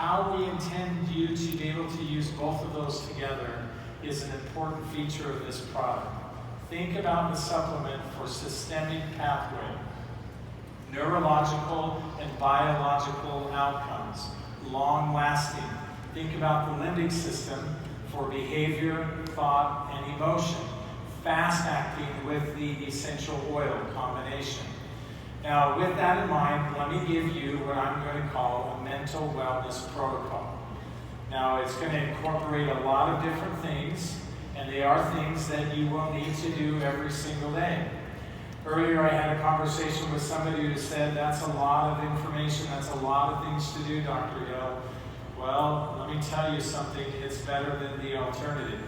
how we intend you to be able to use both of those together is an important feature of this product. Think about the supplement for systemic pathway, neurological and biological outcomes, long-lasting. Think about the limbic system for behavior, thought, and emotion, fast-acting with the essential oil combination. Now, with that in mind, let me give you what I'm going to call a mental wellness protocol. Now, it's going to incorporate a lot of different things, and they are things that you will need to do every single day. Earlier, I had a conversation with somebody who said, that's a lot of information, that's a lot of things to do, Dr. Hill. Well, let me tell you something, it's better than the alternative.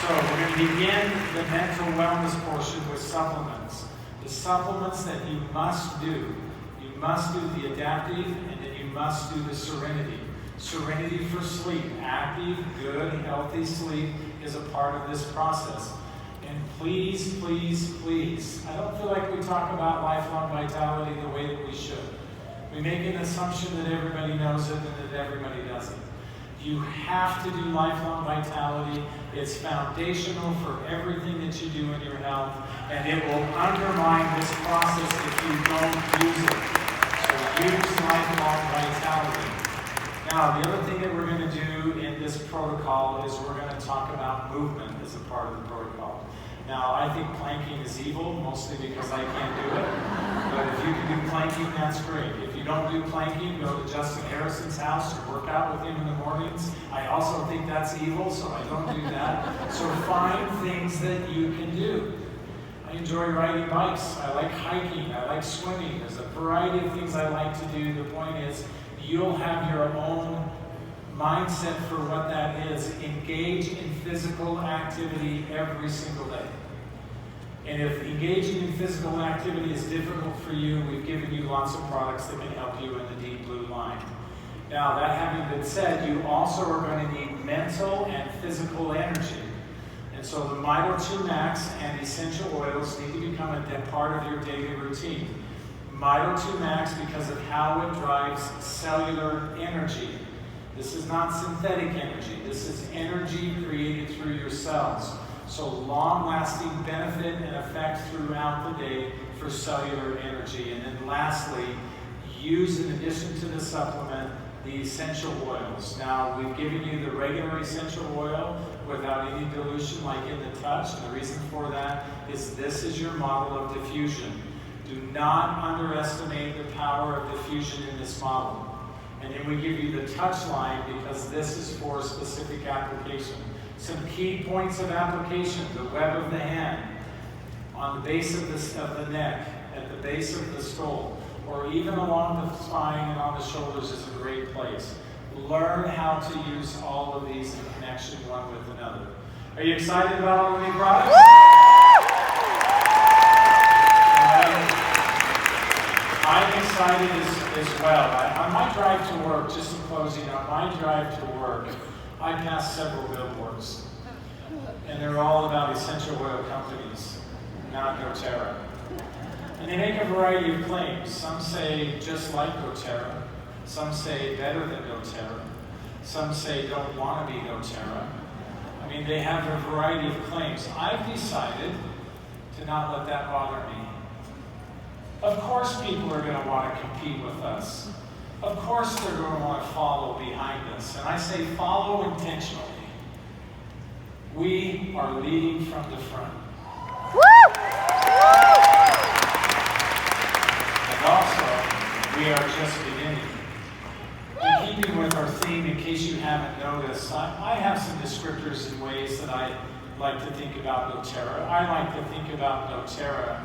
So we're going to begin the mental wellness portion with supplements. The supplements that you must do. You must do the ADAPTIV, and then you must do the Serenity. Serenity for sleep. Active, good, healthy sleep is a part of this process. And please, please, please, I don't feel like we talk about lifelong vitality the way that we should. We make an assumption that everybody knows it and that everybody doesn't. You have to do lifelong vitality. It's foundational for everything that you do in your health, and it will undermine this process if you don't use it. So use lifelong vitality. Now, the other thing that we're going to do in this protocol is we're going to talk about movement as a part of the protocol. Now, I think planking is evil, mostly because I can't do it. But if you can do planking, that's great. If you don't do planking, go to Justin Harrison's house or work out with him in the mornings. I also think that's evil, so I don't do that. So find things that you can do. I enjoy riding bikes. I like hiking. I like swimming. There's a variety of things I like to do. The point is, you'll have your own mindset for what that is. Engage in physical activity every single day. And if engaging in physical activity is difficult for you, we've given you lots of products that can help you in the deep blue line. Now, that having been said, you also are going to need mental and physical energy. And so the Mito 2 Max and essential oils need to become a part of your daily routine. Mito 2 Max because of how it drives cellular energy. This is not synthetic energy. This is energy created through your cells. So long-lasting benefit and effect throughout the day for cellular energy. And then lastly, use in addition to the supplement, the essential oils. Now, we've given you the regular essential oil without any dilution like in the Touch. And the reason for that is this is your model of diffusion. Do not underestimate the power of diffusion in this model. And then we give you the Touch line because this is for a specific application. Some key points of application: the web of the hand, on the base of the neck, at the base of the skull, or even along the spine and on the shoulders is a great place. Learn how to use all of these in connection one with another. Are you excited about all of these products? I'm excited as well. On my drive to work, just in closing, on my drive to work, I passed several billboards. And they're all about essential oil companies, not dōTERRA. And they make a variety of claims. Some say just like dōTERRA. Some say better than dōTERRA. Some say don't want to be dōTERRA. I mean, they have a variety of claims. I've decided to not let that bother me. Of course people are going to want to compete with us. Of course they're going to want to follow behind us. And I say follow intentionally. We are leading from the front. And also, we are just beginning. In keeping with our theme, in case you haven't noticed, I have some descriptors and ways that I like to think about dōTERRA. I like to think about dōTERRA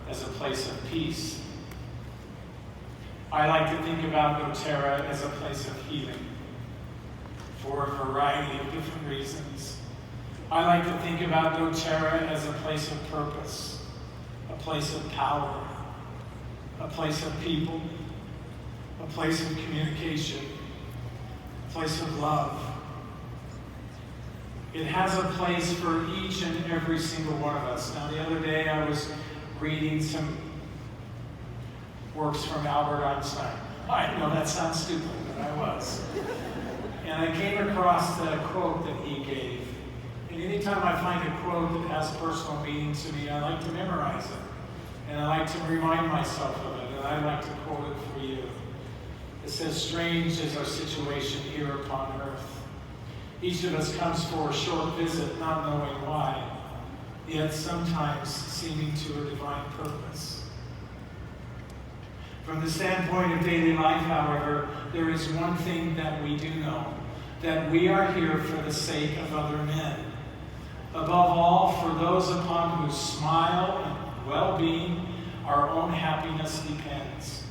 as a place of peace. I like to think about dōTERRA as a place of healing for a variety of different reasons. I like to think about dōTERRA as a place of purpose, a place of power, a place of people, a place of communication, a place of love. It has a place for each and every single one of us. Now, the other day I was reading some works from Albert Einstein. I know that sounds stupid, but I was. And I came across the quote that he gave. And anytime I find a quote that has personal meaning to me, I like to memorize it. And I like to remind myself of it, and I like to quote it for you. It says, "Strange is our situation here upon earth. Each of us comes for a short visit, not knowing why, yet sometimes seeming to a divine purpose." From the standpoint of daily life, however, there is one thing that we do know, that we are here for the sake of other men. Above all, for those upon whose smile and well-being our own happiness depends.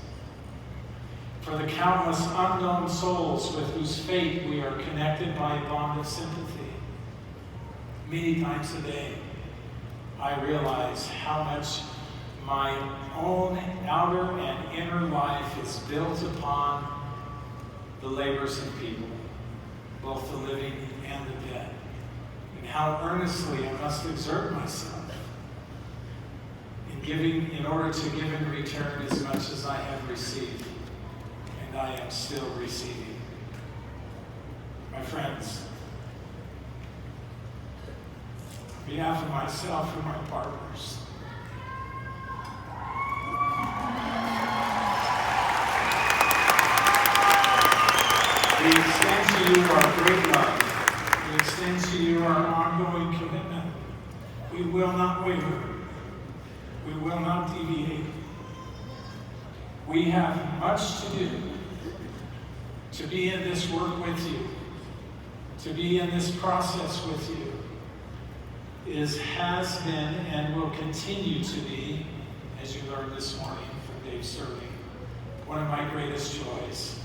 For the countless unknown souls with whose fate we are connected by a bond of sympathy. Many times a day, I realize how much my own outer and inner life is built upon the labors of people, both the living and the dead, and how earnestly I must exert myself in order to give in return as much as I have received, and I am still receiving. My friends, on behalf of myself and my partners, we extend to you our great love. We extend to you our ongoing commitment. We will not waver. We will not deviate. We have much to do to be in this work with you, to be in this process with you. It has been and will continue to be, as you learned this morning from Dave Serving, one of my greatest joys.